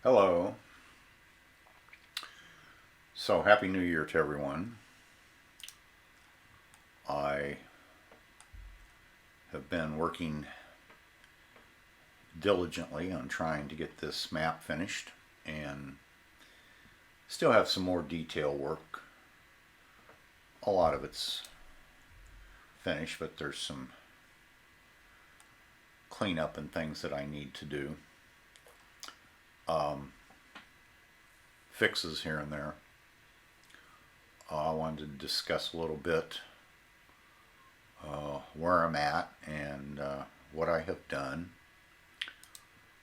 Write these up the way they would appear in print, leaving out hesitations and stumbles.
Hello. So, Happy New Year to everyone. I have been working diligently on trying to get this map finished and still have some more detail work. A lot of it's finished, but there's some cleanup and things that I need to do. Fixes here and there. I wanted to discuss a little bit where I'm at and what I have done.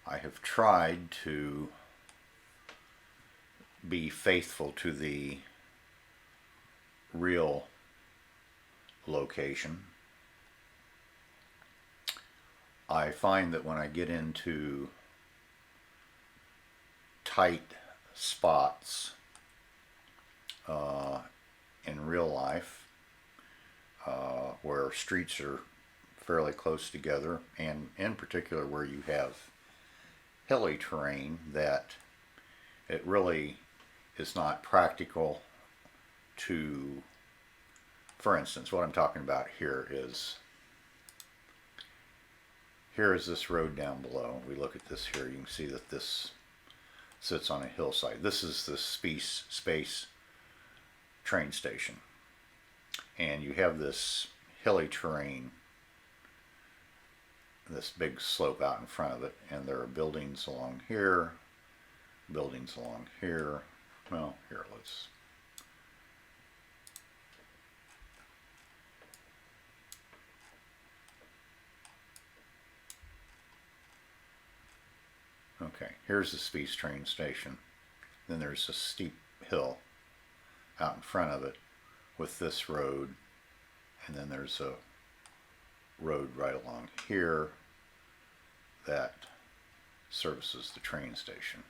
I have tried to be faithful to the real location. I find that when I get into tight spots in real life, where streets are fairly close together, and in particular where you have hilly terrain, that it really is not practical to, for instance, what I'm talking about here is this road down below. We look at this here, you can see that this sits on a hillside. This is the space train station. And you have this hilly terrain, this big slope out in front of it, and there are buildings along here, buildings along here. Well, here, let's... Okay, here's the space train station. Then there's a steep hill out in front of it with this road, and then there's a road right along here that services the train station.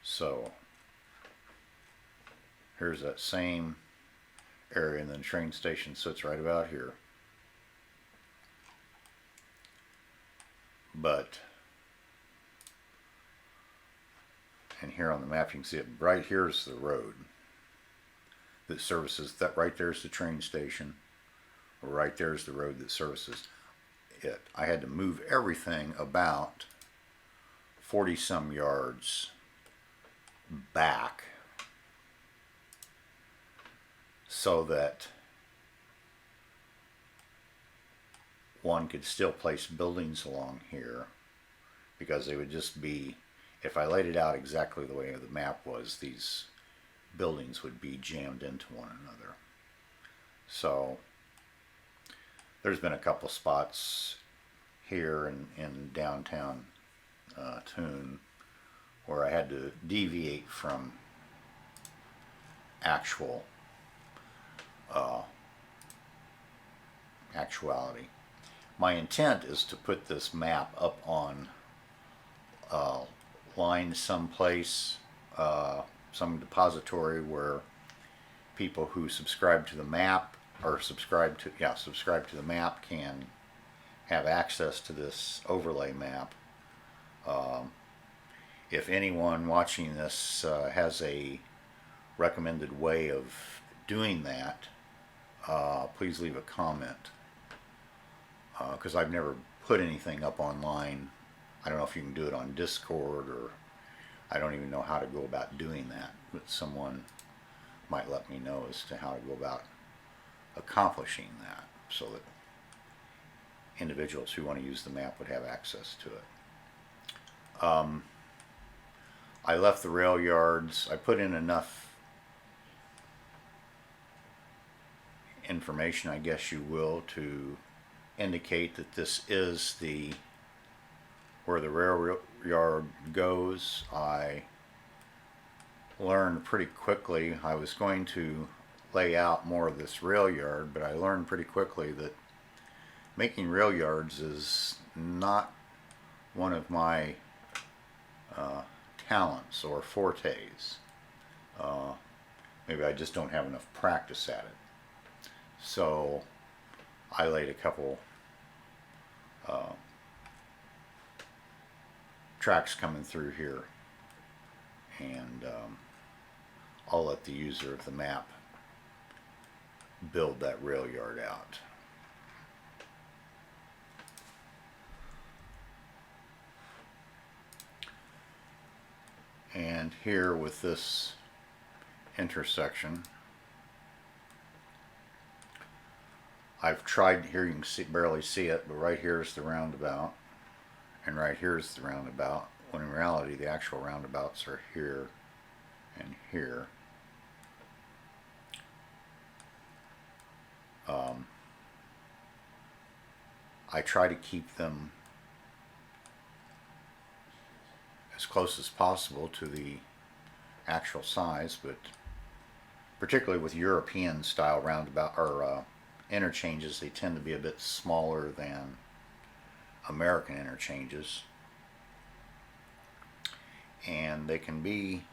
So here's that same area, and then the train station sits right about here. But, and here on the map you can see it, right here's the road that services, that right there's the train station, right there's the road that services it. I had to move everything about 40 some yards back so that one could still place buildings along here, because they would just be, if I laid it out exactly the way the map was, these buildings would be jammed into one another. So there's been a couple spots here in downtown Thun where I had to deviate from actuality. My intent is to put this map up on line someplace, some depository where people who subscribe to the map or subscribe to the map can have access to this overlay map. If anyone watching this has a recommended way of doing that, please leave a comment, because I've never put anything up online. I don't know if you can do it on Discord, or I don't even know how to go about doing that, but someone might let me know as to how to go about accomplishing that so that individuals who want to use the map would have access to it. I left the rail yards. I put in enough information, I guess you will, to indicate that this is where the rail yard goes. I learned pretty quickly, I was going to lay out more of this rail yard, but I learned pretty quickly that making rail yards is not one of my talents or fortes. Maybe I just don't have enough practice at it. So I laid a couple tracks coming through here, and I'll let the user of the map build that rail yard out. And here with this intersection, I've tried, here you can barely see it, but right here is the roundabout, and right here is the roundabout, when in reality the actual roundabouts are here and here. I try to keep them as close as possible to the actual size, but particularly with European style roundabout or interchanges, they tend to be a bit smaller than American interchanges, and they can be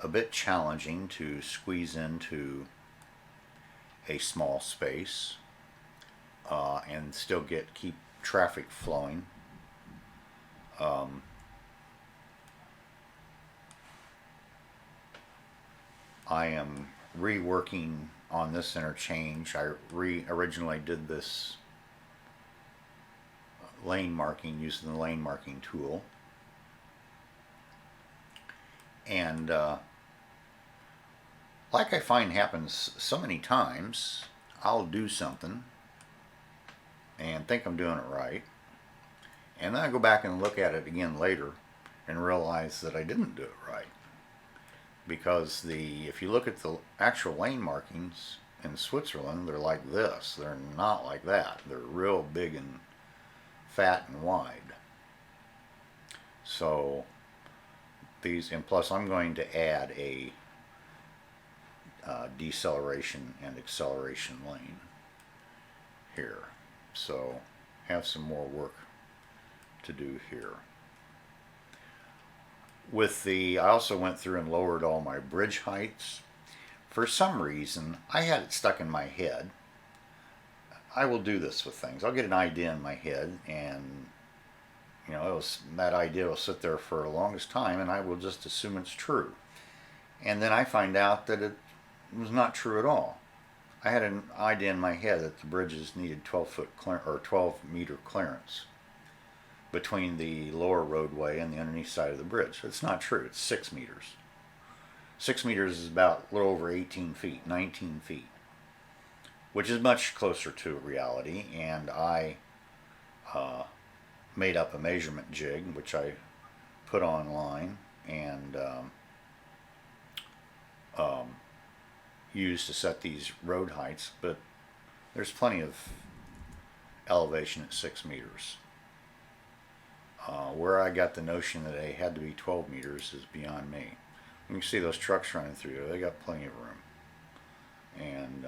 a bit challenging to squeeze into a small space and still keep traffic flowing. I am reworking on this interchange. I originally did this lane marking using the lane marking tool, and like I find happens so many times, I'll do something and think I'm doing it right, and then I go back and look at it again later and realize that I didn't do it right, because if you look at the actual lane markings in Switzerland, they're like this. They're not like that. They're real big and fat and wide. So these, and plus I'm going to add a deceleration and acceleration lane here, so have some more work to do here. I also went through and lowered all my bridge heights. For some reason, I had it stuck in my head. I will do this with things. I'll get an idea in my head, and that idea will sit there for the longest time, and I will just assume it's true. And then I find out that it was not true at all. I had an idea in my head that the bridges needed 12 meter clearance between the lower roadway and the underneath side of the bridge. It's not true. It's 6 meters. 6 meters is about a little over 18 feet, 19 feet, which is much closer to reality. And I made up a measurement jig, which I put online and used to set these road heights, but there's plenty of elevation at 6 meters. Where I got the notion that they had to be 12 meters is beyond me. You can see those trucks running through there. They got plenty of room. And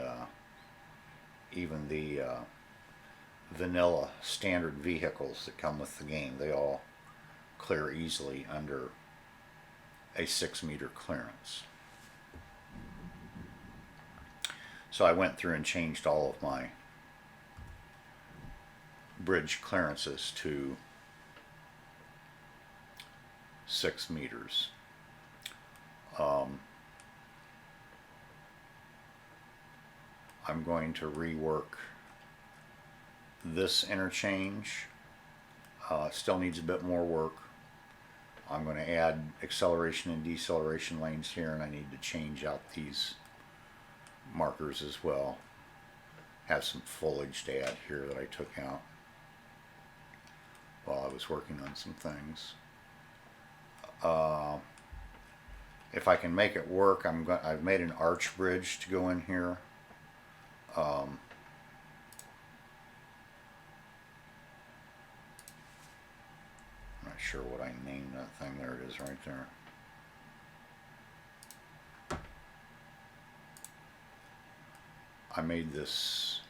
even the vanilla standard vehicles that come with the game, they all clear easily under a 6 meter clearance. So I went through and changed all of my bridge clearances to 6 meters. I'm going to rework this interchange. Still needs a bit more work. I'm going to add acceleration and deceleration lanes here, and I need to change out these markers as well. Have some foliage to add here that I took out while I was working on some things. If I can make it work, I've made an arch bridge to go in here. I'm not sure what I named that thing. There it is right there. I made this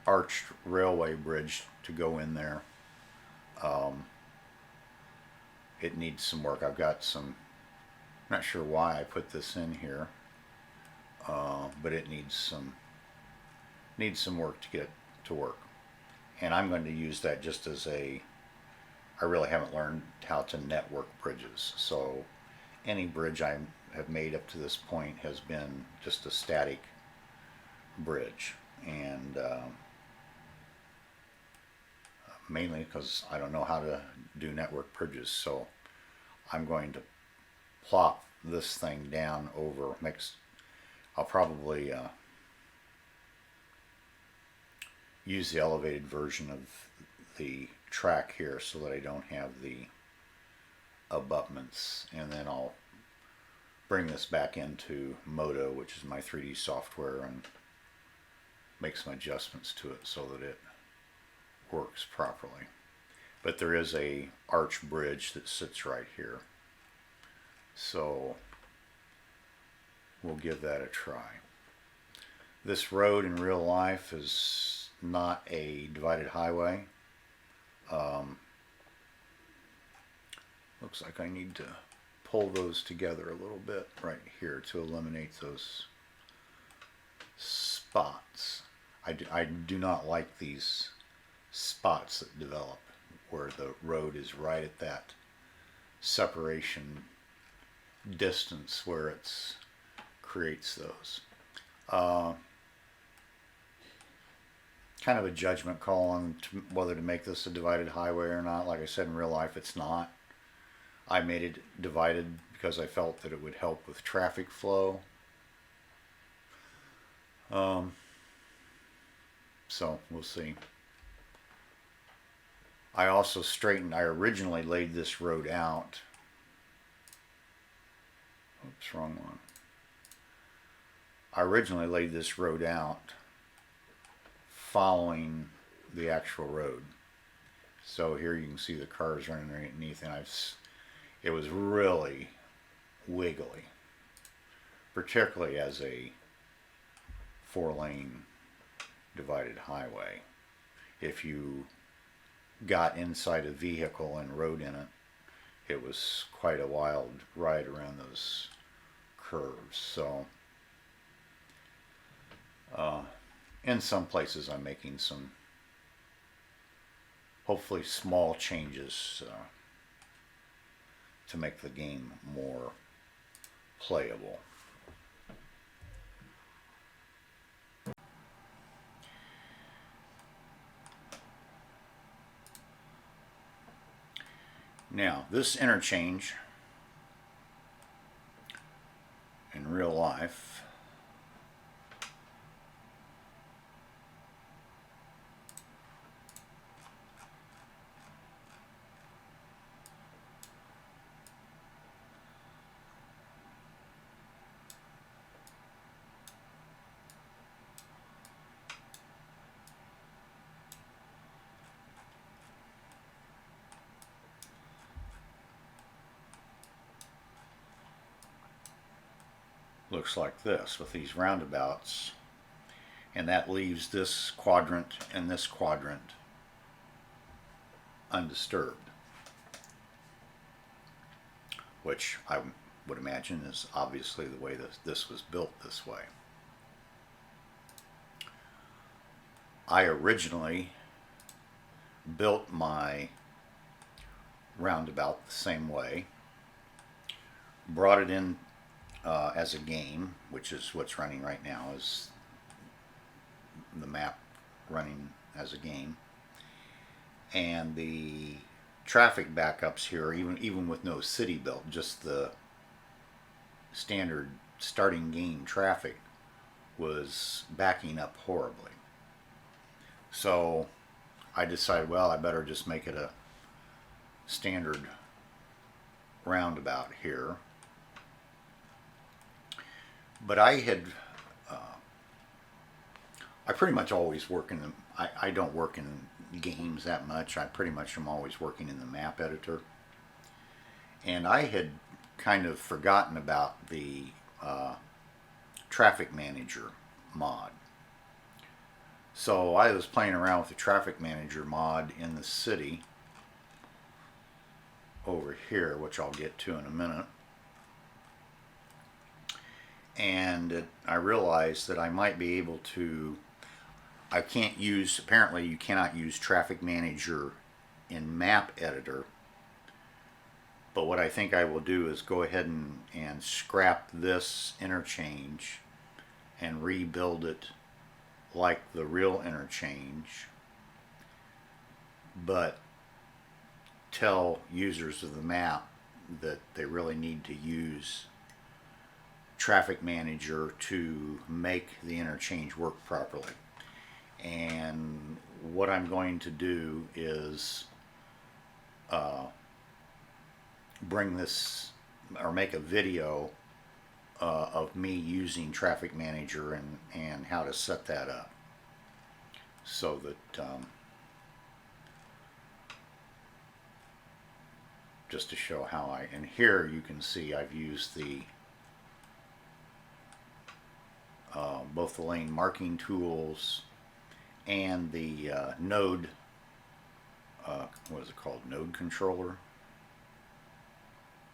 arched railway bridge to go in there. It needs some work. I've got some, I'm not sure why I put this in here, but it needs some work to get it to work. And I'm going to use that just as I really haven't learned how to network bridges. So any bridge I have made up to this point has been just a static bridge. And mainly because I don't know how to do network bridges. So I'm going to plop this thing down over, I'll probably use the elevated version of the track here so that I don't have the abutments, and then I'll bring this back into Modo, which is my 3D software, and make some adjustments to it so that it works properly. But there is a arch bridge that sits right here, so we'll give that a try. This road in real life is not a divided highway. Looks like I need to pull those together a little bit right here to eliminate those spots. I do not like these spots that develop where the road is right at that separation distance where it creates those. Kind of a judgment call on whether to make this a divided highway or not. Like I said, in real life it's not. I made it divided because I felt that it would help with traffic flow. So we'll see. I also I originally laid this road out. Oops, wrong one. I originally laid this road out following the actual road. So here you can see the cars running underneath, and it was really wiggly, particularly as a 4-lane divided highway. If you got inside a vehicle and rode in it, it was quite a wild ride around those curves. So in some places I'm making some hopefully small changes to make the game more playable. Now, this interchange in real life looks like this with these roundabouts, and that leaves this quadrant and this quadrant undisturbed, which I would imagine is obviously the way this was built this way. I originally built my roundabout the same way, brought it in as a game, which is what's running right now, is the map running as a game, and the traffic backups here, even with no city built, just the standard starting game traffic was backing up horribly. So I decided, well, I better just make it a standard roundabout here. But I pretty much always work in I don't work in games that much. I pretty much am always working in the map editor. And I had kind of forgotten about the traffic manager mod. So I was playing around with the traffic manager mod in the city over here, which I'll get to in a minute. And I realized that I might be able to, I can't use, apparently you cannot use Traffic Manager in Map Editor. But what I think I will do is go ahead and scrap this interchange and rebuild it like the real interchange, but tell users of the map that they really need to use Traffic Manager to make the interchange work properly. And what I'm going to do is bring this, or make a video of me using Traffic Manager and how to set that up, so that just to show how and here you can see I've used the both the lane marking tools and the node, what is it called, node controller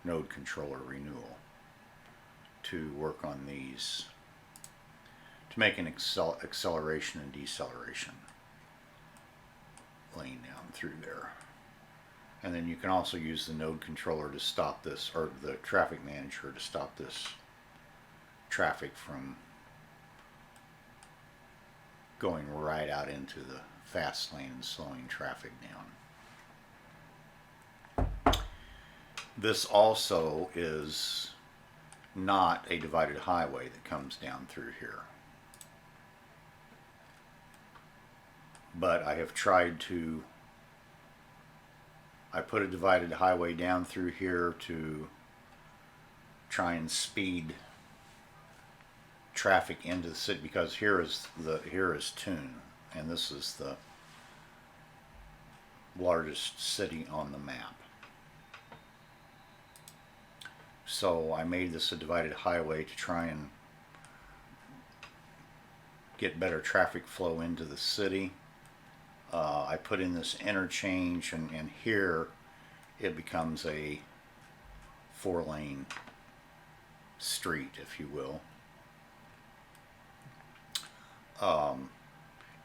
renewal, to work on these, to make an acceleration and deceleration lane down through there. And then you can also use the node controller to stop this, or the Traffic Manager to stop this traffic from going right out into the fast lane and slowing traffic down. This also is not a divided highway that comes down through here, but I have tried to, I put a divided highway down through here to try and speed traffic into the city, because here is Thun, and this is the largest city on the map. So I made this a divided highway to try and get better traffic flow into the city. I put in this interchange, and here it becomes a 4-lane street, if you will.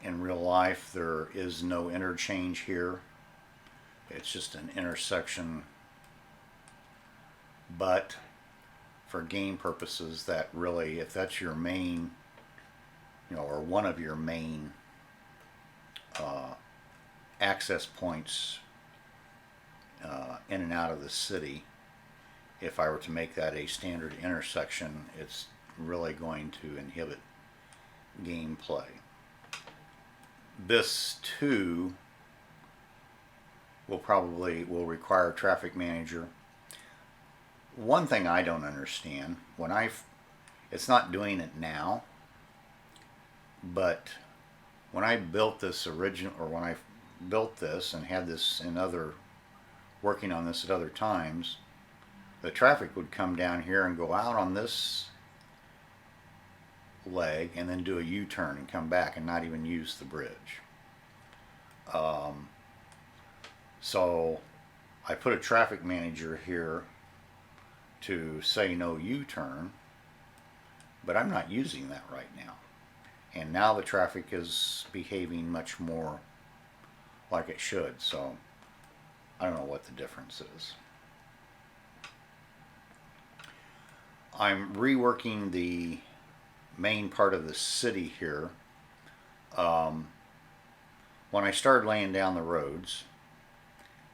In real life, there is no interchange here. It's just an intersection. But for game purposes, that really, if that's your main, or one of your main access points in and out of the city, if I were to make that a standard intersection, it's really going to inhibit gameplay. This too will require Traffic Manager. One thing I don't understand, it's not doing it now, but when I built this when I built this and had this working on this at other times, the traffic would come down here and go out on this leg and then do a U-turn and come back and not even use the bridge. So I put a Traffic Manager here to say no U-turn, but I'm not using that right now. And now the traffic is behaving much more like it should, so I don't know what the difference is. I'm reworking the main part of the city here. When I started laying down the roads,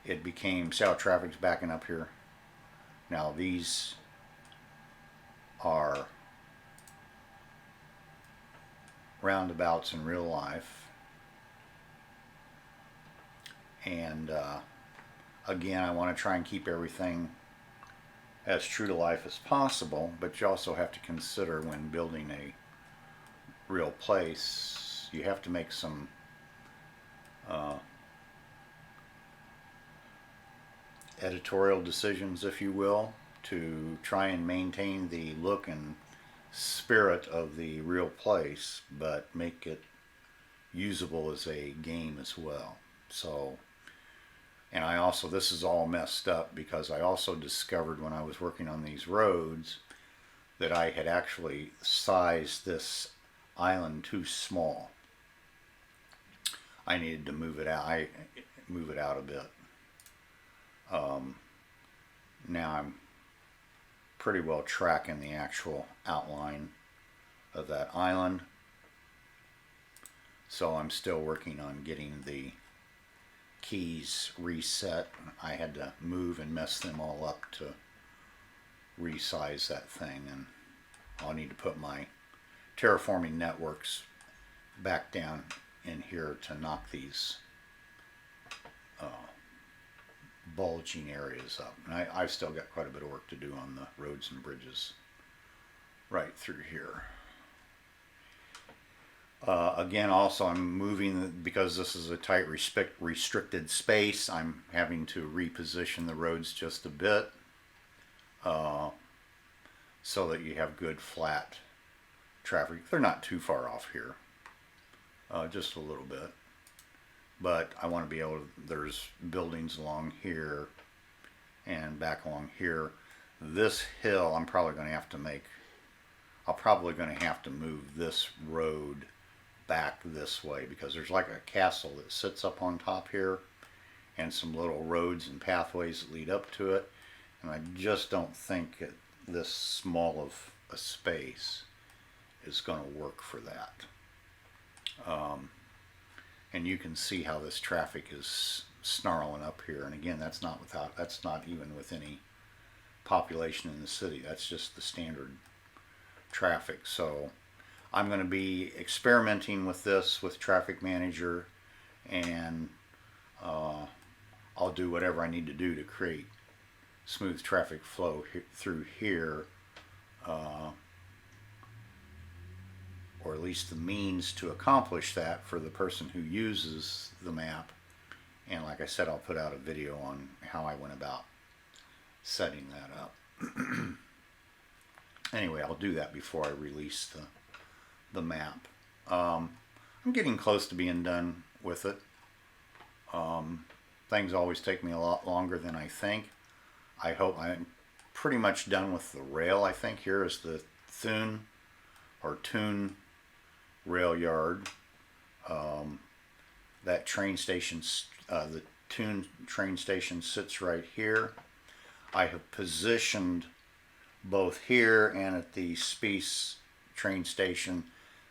it became, see how traffic's backing up here? Now these are roundabouts in real life, and again, I want to try and keep everything as true to life as possible, but you also have to consider, when building a real place, you have to make some editorial decisions, if you will, to try and maintain the look and spirit of the real place, but make it usable as a game as well. So, and I also, this is all messed up because I also discovered when I was working on these roads that I had actually sized this island too small. I needed to move it out. I move it out a bit. Now I'm pretty well tracking the actual outline of that island. So I'm still working on getting the keys reset. I had to move and mess them all up to resize that thing, and I'll need to put my terraforming networks back down in here to knock these bulging areas up. And I've still got quite a bit of work to do on the roads and bridges right through here. Again, also I'm moving, because this is a tight restricted space, I'm having to reposition the roads just a bit so that you have good flat traffic. They're not too far off here, just a little bit. But I want to be able to, there's buildings along here and back along here. This hill, I'm probably going to have to move this road back this way, because there's like a castle that sits up on top here and some little roads and pathways that lead up to it, and I just don't think this small of a space is going to work for that. And you can see how this traffic is snarling up here, and again, that's not even with any population in the city. That's just the standard traffic. So I'm going to be experimenting with this with Traffic Manager, and I'll do whatever I need to do to create smooth traffic flow through here, or at least the means to accomplish that for the person who uses the map. And like I said, I'll put out a video on how I went about setting that up. Anyway, I'll do that before I release the map. I'm getting close to being done with it. Things always take me a lot longer than I think. I hope I'm pretty much done with the rail. I think here is the Thun rail yard. That train station, the Thun train station, sits right here. I have positioned both here and at the Spice train station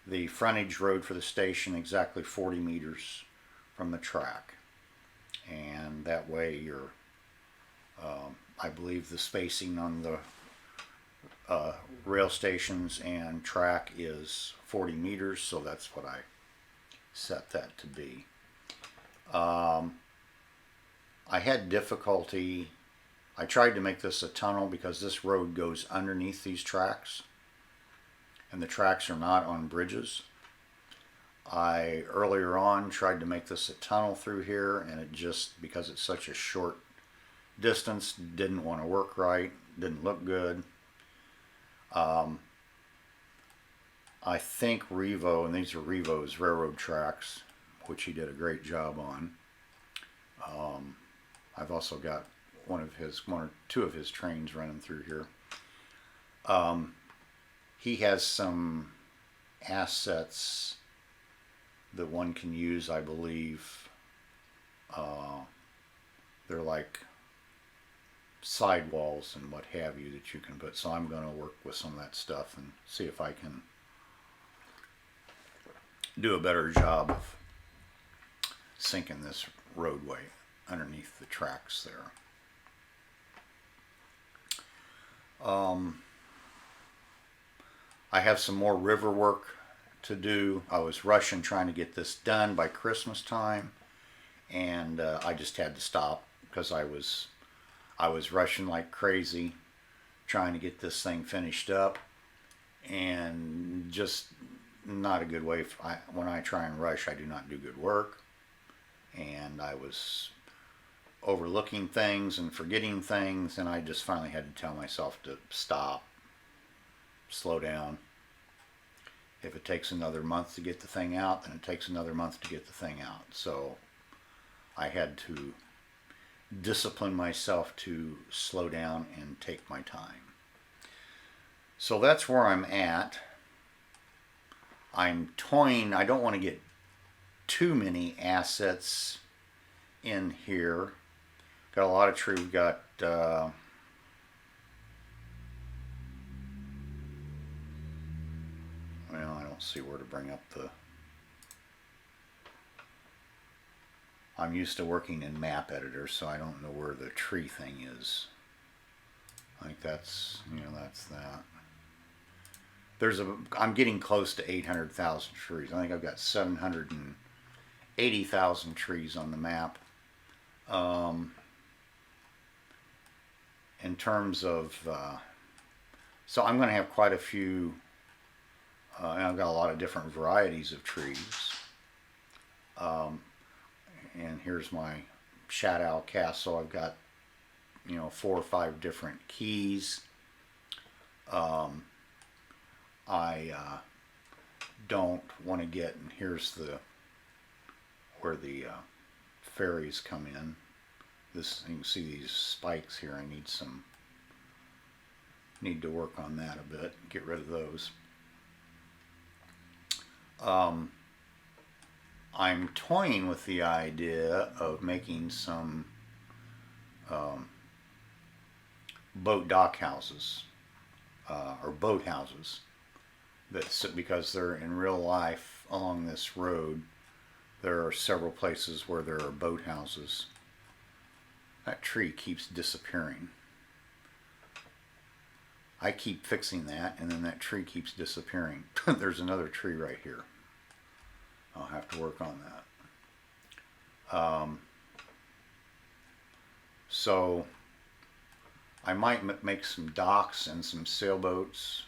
the frontage road for the station exactly 40 meters from the track, and that way you're I believe the spacing on the rail stations and track is 40 meters, so that's what I set that to be. I had difficulty. I tried to make this a tunnel because this road goes underneath these tracks, and the tracks are not on bridges. I earlier on tried to make this a tunnel through here, and it just, because it's such a short distance, didn't want to work right, didn't look good. I think Revo, and these are Revo's railroad tracks, which he did a great job on. I've also got one or two of his trains running through here. He has some assets that one can use, I believe. They're like sidewalls and what have you that you can put. So I'm going to work with some of that stuff and see if I can do a better job of sinking this roadway underneath the tracks there. I have some more river work to do. I was rushing trying to get this done by Christmas time, and I just had to stop because I was rushing like crazy trying to get this thing finished up, and just not a good way. When I try and rush, I do not do good work, and I was overlooking things and forgetting things, and I just finally had to tell myself to stop, slow down. If it takes another month to get the thing out, then it takes another month to get the thing out. So I had to discipline myself to slow down and take my time. So that's where I'm at. I'm toying. I don't want to get too many assets in here. Got a lot of tree. We've got well, I don't see where to bring up the. I'm used to working in map editor, so I don't know where the tree thing is. I think that's, that's that. I'm getting close to 800,000 trees. I think I've got 780,000 trees on the map. In terms of, so I'm going to have quite a few, and I've got a lot of different varieties of trees. And here's my shadow castle. I've got 4 or 5 different keys. I don't want to get, and here's where the fairies come in. This, you can see these spikes here. I need to work on that a bit, get rid of those. I'm toying with the idea of making some boat dock houses, or boat houses, because they're in real life along this road. There are several places where there are boat houses. That tree keeps disappearing. I keep fixing that, and then that tree keeps disappearing. There's another tree right here. I'll have to work on that. So I might make some docks and some sailboats,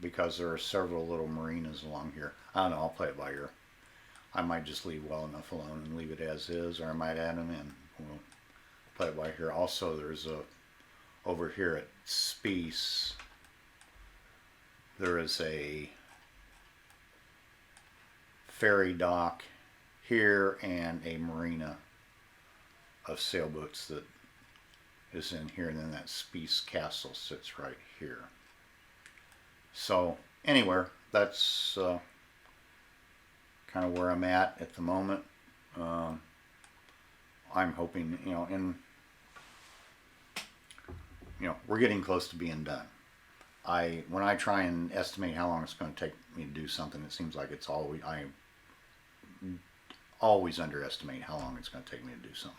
because there are several little marinas along here. I don't know, I'll play it by ear. I might just leave well enough alone and leave it as is, or I might add them in. We'll play it by ear. Also, there's over here at Spiece, there is a ferry dock here and a marina of sailboats that is in here, and then that Spiece Castle sits right here. So anyway, that's kind of where I'm at the moment. I'm hoping, we're getting close to being done. When I try and estimate how long it's going to take me to do something, it seems like I always underestimate how long it's going to take me to do something.